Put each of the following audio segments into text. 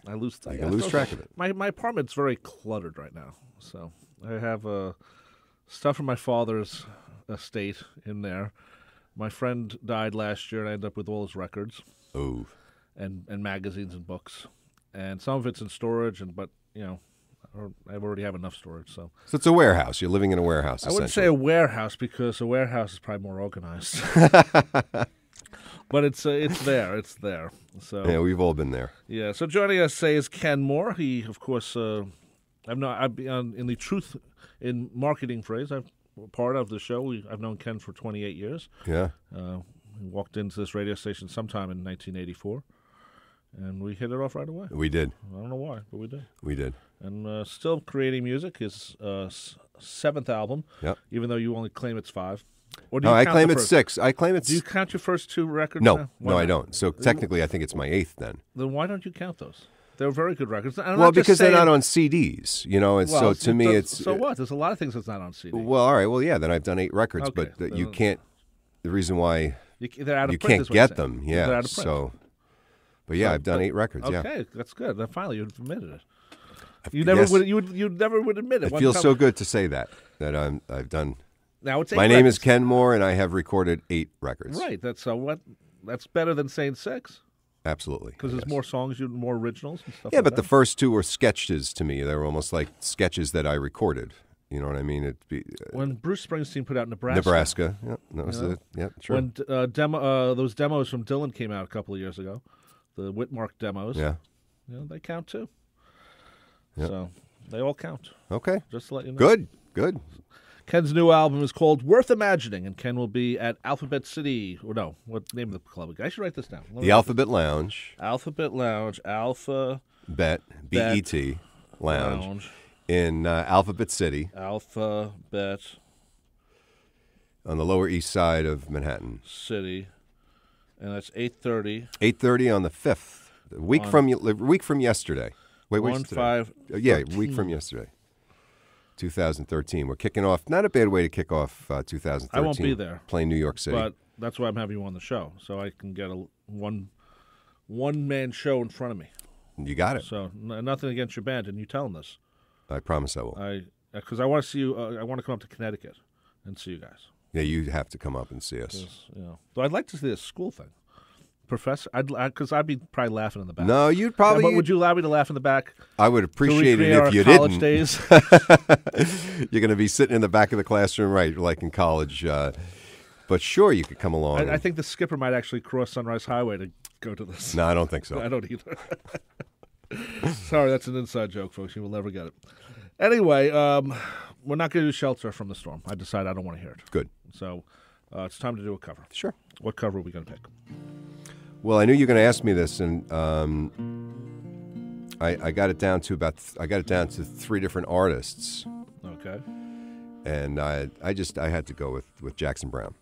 I lose. You can lose track of it. My apartment's very cluttered right now, so I have stuff from my father's estate in there. My friend died last year, and I ended up with all his records. Oh. And magazines and books, and some of it's in storage, but I already have enough storage. So it's a warehouse. You're living in a warehouse. I wouldn't say a warehouse because a warehouse is probably more organized. But it's there. It's there. So yeah, we've all been there. Yeah. So joining us today is Kenn Morr. He, of course, I've been in the truth in marketing phrase. I'm part of the show. I've known Kenn for 28 years. Yeah. He walked into this radio station sometime in 1984, and we hit it off right away. We did. I don't know why, but we did. We did. And still creating music. His seventh album. Yep. Even though you only claim it's 5. Or do you I count claim the it's first? 6. I claim it's... Do you count your first 2 records? No. now? No, I don't. So technically, I think it's my 8th then. Then why don't you count those? They're very good records. Well, because they're not on CDs, and so to me it's... So what? There's a lot of things that's not on CD. Well, all right. Well, yeah, then I've done 8 records, Okay. but you can't... The reason why they're out of you print can't is what get you're them, saying. yeah. They're out of print. So, but yeah, I've done 8 records, yeah. Okay, that's good. Then finally you've admitted it. You Yes. never would admit it. It feels so good to say that I've done... Now it's 8 My name is records. Kenn Morr, and I have recorded 8 records. Right. That's That's better than saying 6 Absolutely. because there's more songs, more originals and stuff. Yeah, like but that. the first 2 were sketches to me. They were almost like sketches that I recorded. You know what I mean? When Bruce Springsteen put out Nebraska. Nebraska. Yeah, that was it. Yeah, sure. When those demos from Dylan came out a couple of years ago, the Whitmark demos. Yeah. They count too. Yep. So they all count. Okay. Just to let you know. Good. Kenn's new album is called Worth Imagining, and Kenn will be at Alphabet City. Or no, what name of the club? I should write this down. The Alphabet Lounge. Alphabet Lounge. Bet. B-E-T. Lounge. In Alphabet City. Alphabet. On the Lower East Side of Manhattan. City. And that's 8:30. 8:30 on the 5th. A week from yesterday. Wait, what's today? 1/5. Yeah, a week from yesterday. 2013. We're kicking off. Not a bad way to kick off 2013. I won't be there. Playing New York City. But that's why I'm having you on the show, so I can get a one-man show in front of me. You got it. So nothing against your band, and you tell them this. I promise I will. Because I want to see you. I want to come up to Connecticut and see you guys. Yeah, you have to come up and see us. Though I'd like to see this school thing. Professor, because I'd be probably laughing in the back. No, you'd probably... But would you allow me to laugh in the back? I would appreciate it if you college didn't. Days? You're going to be sitting in the back of the classroom, right, like in college. But sure, you could come along. I think the skipper might actually cross Sunrise Highway to go to this. No, I don't think so. I don't either. Sorry, that's an inside joke, folks. You will never get it. Anyway, we're not going to do Shelter from the Storm. I decided I don't want to hear it. Good. So it's time to do a cover. Sure. What cover are we going to pick? Well, I knew you were going to ask me this, and I got it down to I got it down to 3 different artists. Okay. And I had to go with Jackson Browne.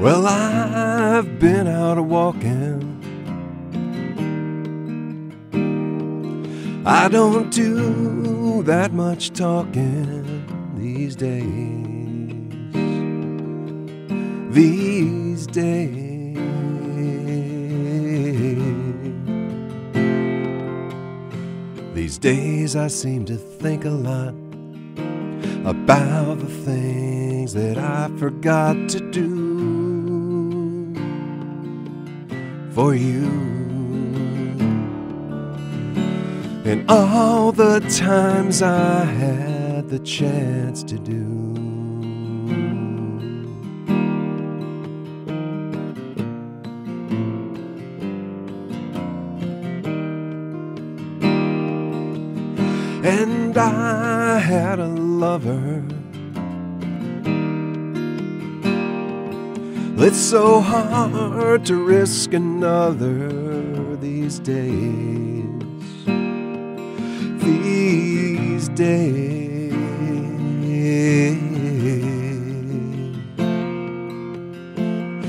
Well, I've been out walking. I don't do that much talking these days. These days. These days I seem to think a lot about the things that I forgot to do for you, and all the times I had the chance to do. And I had a lover. It's so hard to risk another these days. days.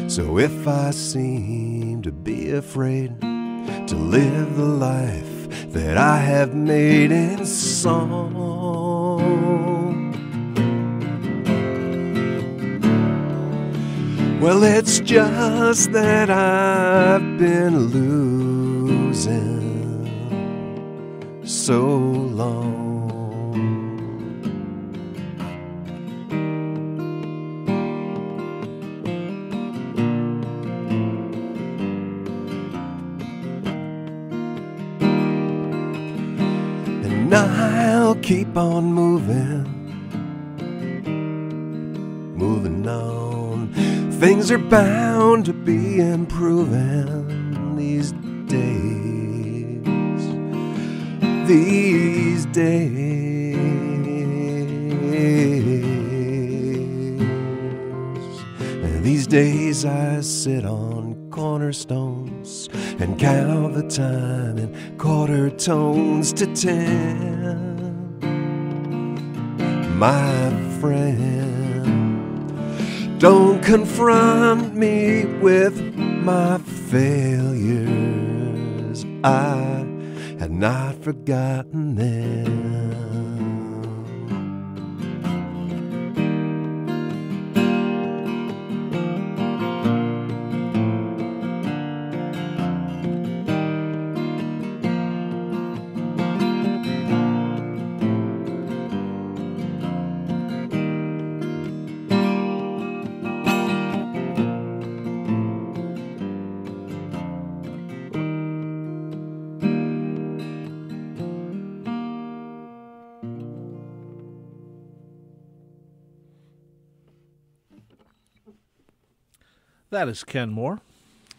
So if I seem to be afraid to live the life that I have made in song, well, it's just that I've been losing so long. And I'll keep on moving on. Things are bound to be improving these days. These days. And these days I sit on cornerstones and count the time in quarter tones to 10. My friend, don't confront me with my failures. I had not forgotten them. That is Kenn Morr,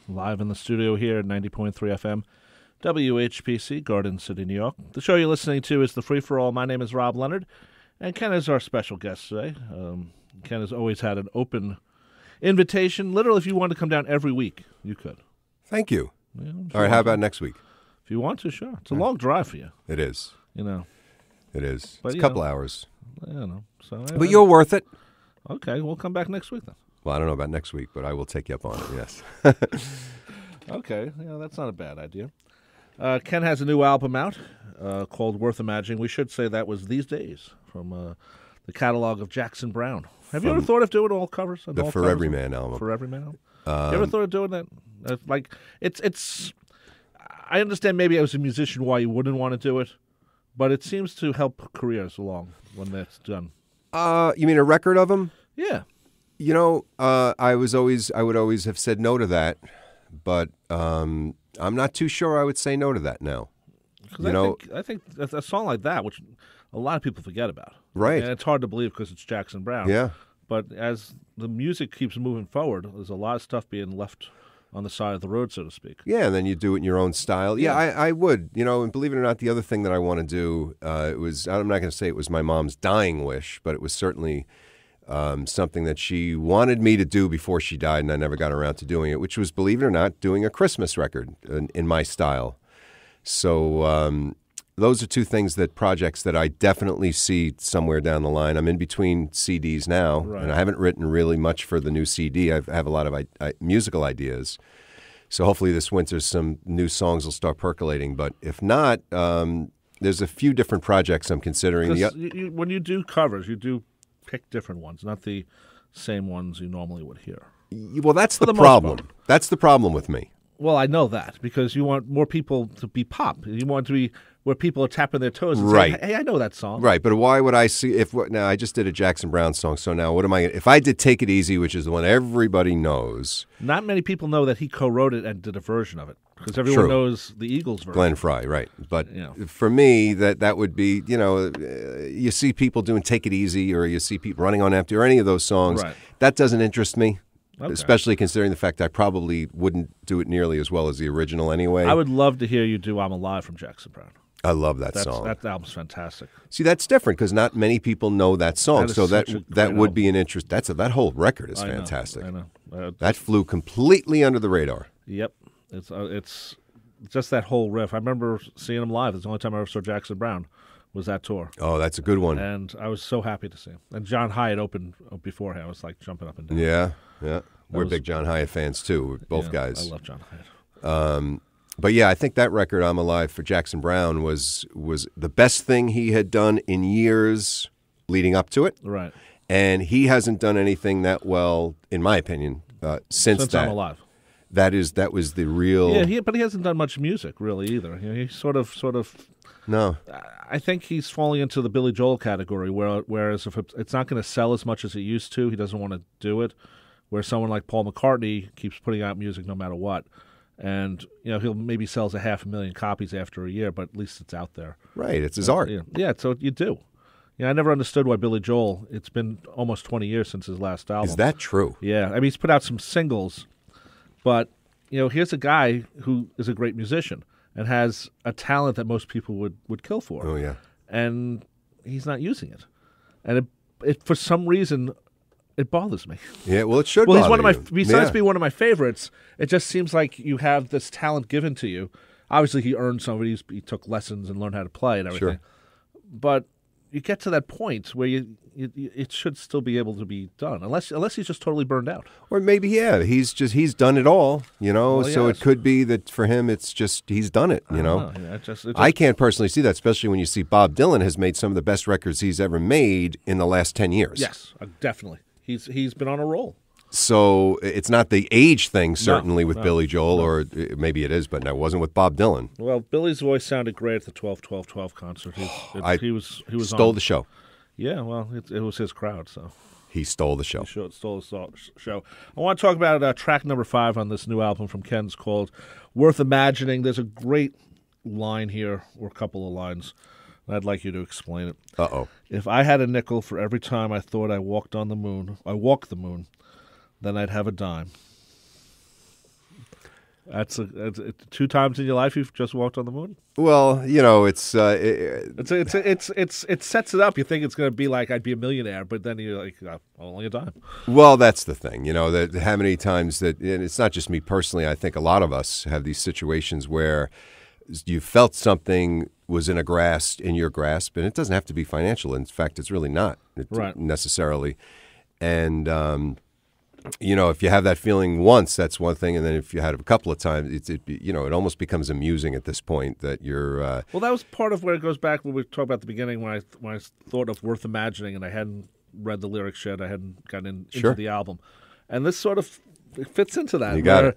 live in the studio here at 90.3 FM, WHPC, Garden City, New York. The show you're listening to is The Free For All. My name is Rob Leonard, and Kenn is our special guest today. Kenn has always had an open invitation. Literally, if you wanted to come down every week, you could. Thank you. Yeah, all right, how about next week? If you want to, sure. It's a long drive for you. It is. You know. It is. But, it's a couple hours. I don't know. So, but you're worth it. Okay, we'll come back next week then. Well, I don't know about next week, but I will take you up on it, yes. Okay, that's not a bad idea. Kenn has a new album out called Worth Imagining. We should say that was These Days from the catalog of Jackson Browne. Have you ever thought of doing all covers? The all For Everyman album. For Everyman album? You ever thought of doing that? It's. I understand maybe as a musician why you wouldn't want to do it, but it seems to help careers along when that's done. You mean a record of them? Yeah. You know, I would always have said no to that, but I'm not too sure I would say no to that now. I think a song like that, which a lot of people forget about, right? And it's hard to believe because it's Jackson Browne. Yeah. But as the music keeps moving forward, there's a lot of stuff being left on the side of the road, so to speak. Yeah, and then you do it in your own style. Yeah, I would. And believe it or not, the other thing that I want to do, I'm not going to say it was my mom's dying wish, but it was certainly something that she wanted me to do before she died, and I never got around to doing it, which was, believe it or not, doing a Christmas record in my style. So those are two projects that I definitely see somewhere down the line. I'm in between CDs now, right, and I haven't written really much for the new CD. I have a lot of musical ideas. So hopefully this winter some new songs will start percolating. But if not, there's a few different projects I'm considering. When you do covers, you do pick different ones, not the same ones you normally would hear. Well, that's the problem. That's the problem with me. Well, I know that because you want more people to be pop. You want to be where people are tapping their toes and right. saying, hey, I know that song. Right, but why would I see now I just did a Jackson Browne song, so now what am I if I did Take It Easy, which is the one everybody knows. Not many people know that he co-wrote it and did a version of it because everyone knows the Eagles version. Glenn Frey, right. But for me, that would be, you see people doing Take It Easy or you see people Running on Empty or any of those songs. Right. That doesn't interest me. Okay. Especially considering the fact I probably wouldn't do it nearly as well as the original anyway. I would love to hear you do I'm Alive from Jackson Browne. I love that song. That album's fantastic. See, that's different because not many people know that song. So that would be an interest. That whole record is fantastic. I know. That flew completely under the radar. Yep. It's just that whole riff. I remember seeing him live. It's the only time I ever saw Jackson Browne was that tour. Oh, that's a good one. And I was so happy to see him. And John Hyatt opened beforehand. I was like jumping up and down. Yeah. We're big John Hyatt fans too, both guys. I love John Hyatt. But yeah, I think that record, I'm Alive for Jackson Browne, was the best thing he had done in years leading up to it. Right. And he hasn't done anything that well, in my opinion, since that. I'm Alive. That was the real. Yeah, but he hasn't done much music really either. He sort of. No. I think he's falling into the Billy Joel category, whereas if it's not going to sell as much as it used to, he doesn't want to do it. Where someone like Paul McCartney keeps putting out music no matter what. And, he'll maybe sells 500,000 copies after a year, but at least it's out there. Right, it's his art. Yeah, so you do. I never understood why Billy Joel, it's been almost 20 years since his last album. Is that true? Yeah, I mean, he's put out some singles, but, here's a guy who is a great musician and has a talent that most people would kill for. Oh, yeah. And he's not using it. And it for some reason, it bothers me. Yeah, well, it should Well, he's bother one of my, you. besides being one of my favorites, it just seems like you have this talent given to you. Obviously, he earned some of it. He took lessons and learned how to play and everything. Sure. But you get to that point where it should still be able to be done, unless he's just totally burned out. Or maybe, he's done it all, Well, so yes. it could be that for him it's just he's done it, I don't know. It just I can't personally see that, especially when you see Bob Dylan has made some of the best records he's ever made in the last 10 years. Yes, definitely. He's been on a roll. So it's not the age thing, certainly, with no, Billy Joel, or maybe it is, but it wasn't with Bob Dylan. Well, Billy's voice sounded great at the 12-12-12 concert. He was Stole on. the show. Yeah, well, it was his crowd, so. He stole the show. He stole the show. I want to talk about track number 5 on this new album from Kenn's called Worth Imagining. There's a great line here, or a couple of lines. I'd like you to explain it. Uh-oh. If I had a nickel for every time I thought I walked the moon, then I'd have a dime. That's 2 times in your life you've just walked on the moon. Well, it sets it up. You think it's going to be like I'd be a millionaire, but then you're like, only a dime. Well, that's the thing. That how many times that, and it's not just me personally. I think a lot of us have these situations where you felt something was in your grasp, and it doesn't have to be financial. In fact, it's really not necessarily. And if you have that feeling once, that's one thing, and then if you had it a couple of times, it almost becomes amusing at this point that you're. Well, that was part of where it goes back when we talked about at the beginning when I thought of Worth Imagining, and I hadn't read the lyrics yet. I hadn't gotten into the album, and this sort of fits into that. You got it.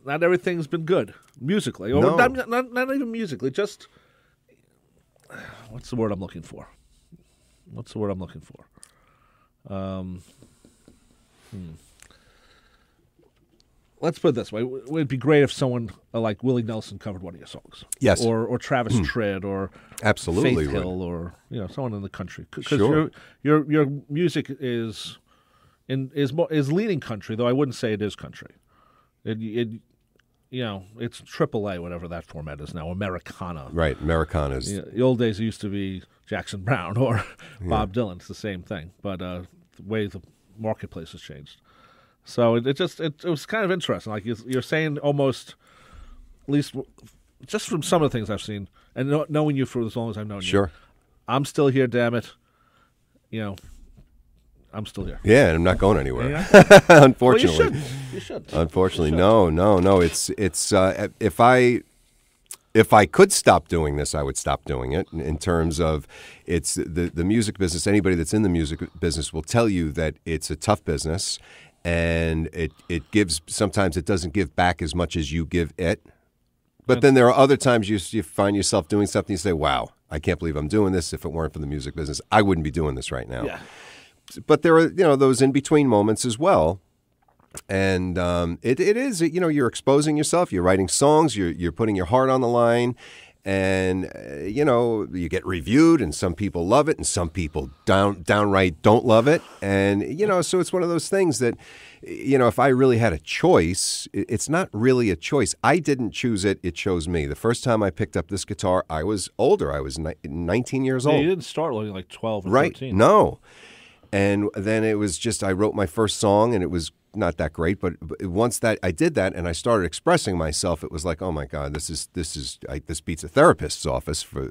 Not everything's been good musically, or No. not even musically. Just what's the word I'm looking for? Let's put it this way. It would be great if someone like Willie Nelson covered one of your songs. Yes. Or Travis Tritt or Absolutely Faith would. Hill or someone in the country. Because Sure. your music is leaning country, though I wouldn't say it is country. It's AAA, whatever that format is now, Americana. Right, Americanas. The old days it used to be Jackson Browne or Bob Dylan. It's the same thing, but the way the marketplace has changed. So it was kind of interesting. Like you're saying, almost, at least just from some of the things I've seen, and knowing you for as long as I've known you. Sure. I'm still here, damn it. I'm still here. Yeah, and I'm not going anywhere. Yeah. Unfortunately. Well, you should. Unfortunately, You should. no. It's if I could stop doing this, I would stop doing it. In terms of it's the music business. Anybody that's in the music business will tell you that it's a tough business, and it gives. Sometimes it doesn't give back as much as you give it. But then there are other times you find yourself doing something. You say, "Wow, I can't believe I'm doing this. If it weren't for the music business, I wouldn't be doing this right now." Yeah. But there are those in between moments as well. And it is, you're exposing yourself. You're writing songs. You're putting your heart on the line. And, you get reviewed, and some people love it, and some people downright don't love it. And, so it's one of those things that, if I really had a choice, it's not really a choice. I didn't choose it. It chose me. The first time I picked up this guitar, I was older. I was 19 years old. You didn't start looking like 12 or Right. 13. No. And then it was just, I wrote my first song, and it was not that great. But once that I did that, and I started expressing myself, it was like, oh my God, this beats a therapist's office for